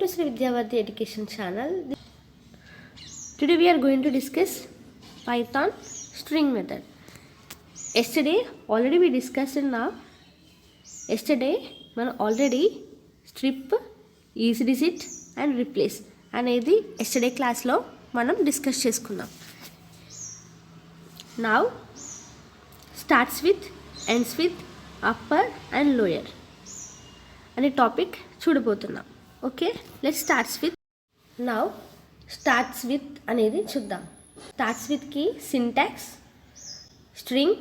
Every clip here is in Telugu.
to Sri Vidyavarthi Education channel. Today we are going to discuss Python string method. Yesterday we discussed మనం already strip, is digit and replace అనేది ఎస్టర్డే క్లాస్లో మనం డిస్కస్ చేసుకున్నాం. Now starts with, ends with, upper and lower అనే టాపిక్ చూడబోతున్నాం. Okay, let's starts with. Now starts with అనేది చూద్దాం. స్టార్ట్స్ విత్కి syntax string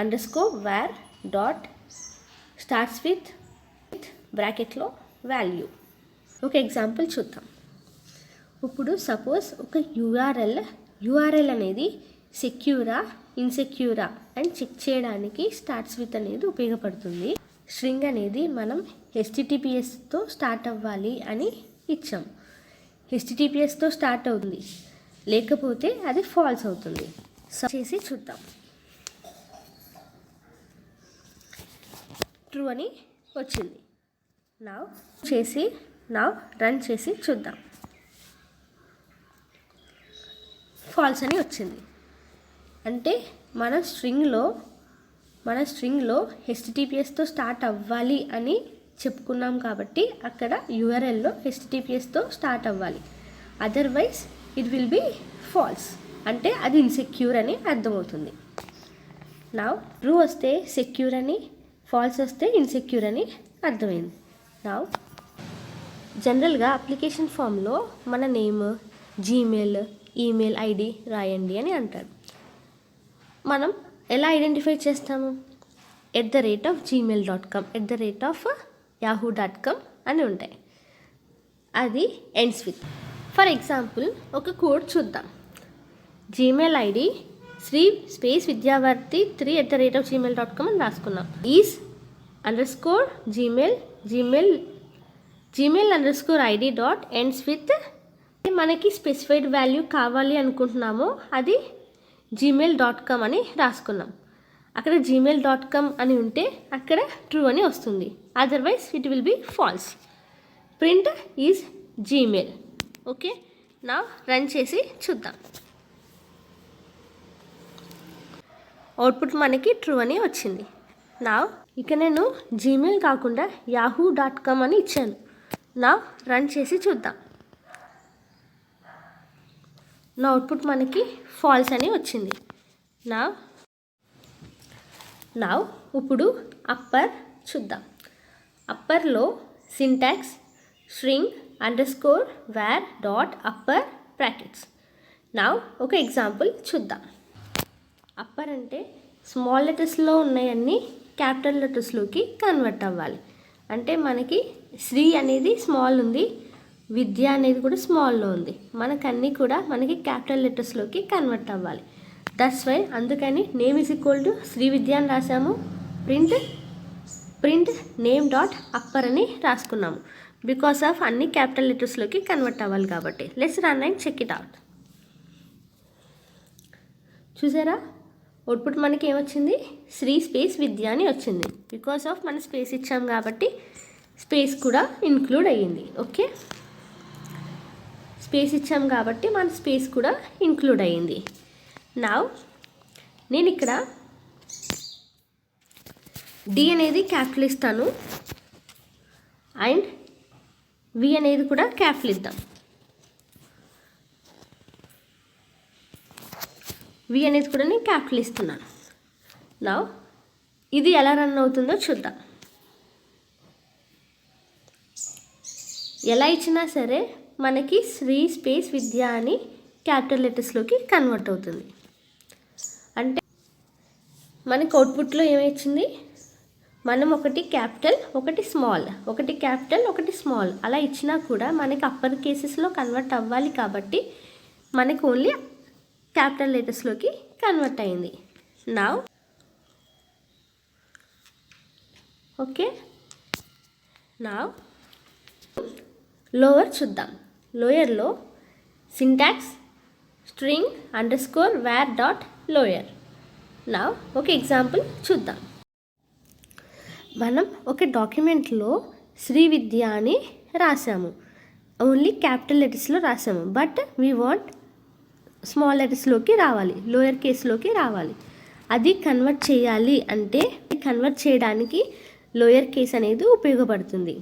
underscore var dot starts with బ్రాకెట్లో వాల్యూ. ఒక ఎగ్జాంపుల్ చూద్దాం. ఇప్పుడు సపోజ్ ఒక యూఆర్ఎల్ అనేది సెక్యూరా ఇన్సెక్యూరా అని చెక్ చేయడానికి స్టార్ట్స్ విత్ అనేది ఉపయోగపడుతుంది. స్ట్రింగ్ అనేది మనం హెచ్టిటిపిఎస్తో స్టార్ట్ అవ్వాలి అని ఇచ్చాం. హెచ్టిటిపిఎస్తో స్టార్ట్ అవుతుంది, లేకపోతే అది ఫాల్స్ అవుతుంది. సో చేసి చూద్దాం. ట్రూ అని వచ్చింది. నౌ రన్ చేసి చూద్దాం. ఫాల్స్ అని వచ్చింది. అంటే మన స్ట్రింగ్లో హెచ్టిటిపిఎస్తో స్టార్ట్ అవ్వాలి అని చెప్పుకున్నాం కాబట్టి అక్కడ యూఆర్ఎల్లో హెచ్టిటిపిఎస్తో స్టార్ట్ అవ్వాలి. Otherwise it will be false, అంటే అది ఇన్సెక్యూర్ అని అర్థమవుతుంది. నౌ ట్రూ వస్తే సెక్యూర్ అని, ఫాల్స్ వస్తే ఇన్సెక్యూర్ అని అర్థమైంది. నౌ జనరల్గా అప్లికేషన్ ఫామ్లో మన నేమ్, జీమెయిల్, ఈమెయిల్ ఐడి రాయండి అని అంటారు. మనం ఎలా ఐడెంటిఫై చేస్తాము? @gmail.com, @yahoo.com అని ఉంటాయి. అది ఎండ్స్ విత్. ఫర్ ఎగ్జాంపుల్ ఒక కోడ్ చూద్దాం. Gmail ID Sri space Vidyavarthi 3 @gmail.com అని రాసుకున్నాం. Is underscore Gmail underscore ID dot ends with. మనకి స్పెసిఫైడ్ వాల్యూ కావాలి అనుకుంటున్నామో అది gmail.com అని రాసుకున్నాం. అక్కడ gmail.com అని ఉంటే అక్కడ ట్రూ అని వస్తుంది. Otherwise it will be false. Print is Gmail. Okay, నా రన్ చేసి చూద్దాం. అవుట్పుట్ మనకి ట్రూ అని వచ్చింది. నా ఇక నేను జీమెయిల్ కాకుండా yahoo.com అని ఇచ్చాను. నా రన్ చేసి చూద్దాం. నా అవుట్పుట్ మనకి ఫాల్స్ అని వచ్చింది. నా ఇప్పుడు అప్పర్ చూద్దాం. అప్పర్లో syntax string underscore var dot upper brackets. నా ఒక ఎగ్జాంపుల్ చూద్దాం. అప్పర్ అంటే స్మాల్ లెటర్స్లో ఉన్నాయన్నీ క్యాపిటల్ లెటర్స్లోకి కన్వర్ట్ అవ్వాలి. అంటే మనకి శ్రీ అనేది స్మాల్ ఉంది, విద్య అనేది కూడా స్మాల్లో ఉంది. మనకన్నీ కూడా మనకి క్యాపిటల్ లెటర్స్లోకి కన్వర్ట్ అవ్వాలి. దట్స్ వై అందుకని name is equal to Sri Vidya అని రాసాము. ప్రింట్ నేమ్ డాట్ అప్పర్ అని రాసుకున్నాము. బికాస్ ఆఫ్ అన్ని క్యాపిటల్ లెటర్స్లోకి కన్వర్ట్ అవ్వాలి కాబట్టి. Let's run and check it out. చూసారా, అవుట్పుట్ మనకి ఏమొచ్చింది? శ్రీ స్పేస్ విద్య అని వచ్చింది. బికాస్ ఆఫ్ మనం స్పేస్ ఇచ్చాం కాబట్టి స్పేస్ కూడా ఇంక్లూడ్ అయ్యింది. ఓకే, స్పేస్ ఇచ్చాం కాబట్టి మన స్పేస్ కూడా ఇంక్లూడ్ అయ్యింది. నౌ నేను ఇక్కడ డి అనేది క్యాపిటల్ ఇస్తాను అండ్ వి అనేది కూడా క్యాపిటల్ ఇద్దాం. వి అనేది కూడా నేను క్యాపిటల్ ఇస్తున్నాను. నౌ ఇది ఎలా రన్ అవుతుందో చూద్దాం. ఎలా ఇచ్చినా సరే మనకి శ్రీ స్పేస్ విద్య అని క్యాపిటల్ లెటర్స్లోకి కన్వర్ట్ అవుతుంది. అంటే మనకి అవుట్పుట్లో ఏమిచ్చింది? మనం ఒకటి క్యాపిటల్, ఒకటి స్మాల్, ఒకటి క్యాపిటల్, ఒకటి స్మాల్ అలా ఇచ్చినా కూడా మనకి అప్పర్ కేసెస్లో కన్వర్ట్ అవ్వాలి కాబట్టి మనకి ఓన్లీ క్యాపిటల్ లెటర్స్లోకి కన్వర్ట్ అయింది. నౌ ఓకే, నౌ లోవర్ చూద్దాం. లోయర్లో syntax string underscore var dot lower. Now ఒక ఎగ్జాంపుల్ చూద్దాం. మనం ఒక డాక్యుమెంట్లో శ్రీ విద్య అని రాసాము. ఓన్లీ క్యాపిటల్ లెటర్స్లో రాసాము, బట్ వీ వాంట్ స్మాల్ లెటర్స్లోకి రావాలి, లోయర్ కేస్లోకి రావాలి. అది కన్వర్ట్ చేయాలి అంటే కన్వర్ట్ చేయడానికి లోయర్ కేస్ అనేది ఉపయోగపడుతుంది.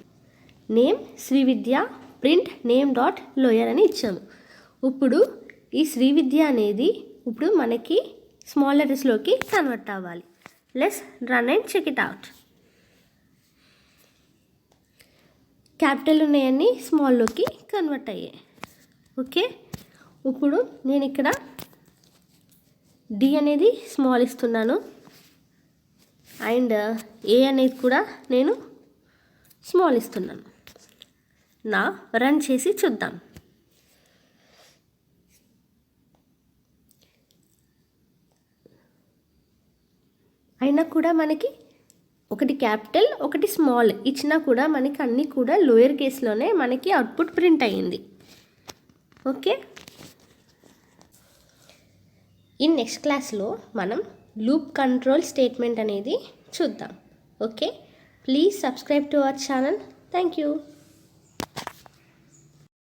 Name Srividya, print name dot lower అని ఇచ్చాము. ఇప్పుడు ఈ శ్రీవిద్య అనేది ఇప్పుడు మనకి స్మాల్ లెటర్స్లోకి కన్వర్ట్ అవ్వాలి. Let's run and check it out. Capital ఉన్నాయన్నీ స్మాల్లోకి కన్వర్ట్ అయ్యాయి. ఓకే, ఇప్పుడు నేను ఇక్కడ డి అనేది స్మాల్ ఇస్తున్నాను అండ్ ఏ అనేది కూడా నేను స్మాల్ ఇస్తున్నాను. నా రన్ చేసి చూద్దాం. అయినా కూడా మనకి ఒకటి క్యాపిటల్ ఒకటి స్మాల్ ఇచ్చినా కూడా మనకి అన్నీ కూడా లోయర్ కేస్లోనే మనకి అవుట్పుట్ ప్రింట్ అయ్యింది. ఓకే, ఈ నెక్స్ట్ క్లాస్లో మనం లూప్ కంట్రోల్ స్టేట్మెంట్ అనేది చూద్దాం. Okay, please subscribe to our channel. Thank you.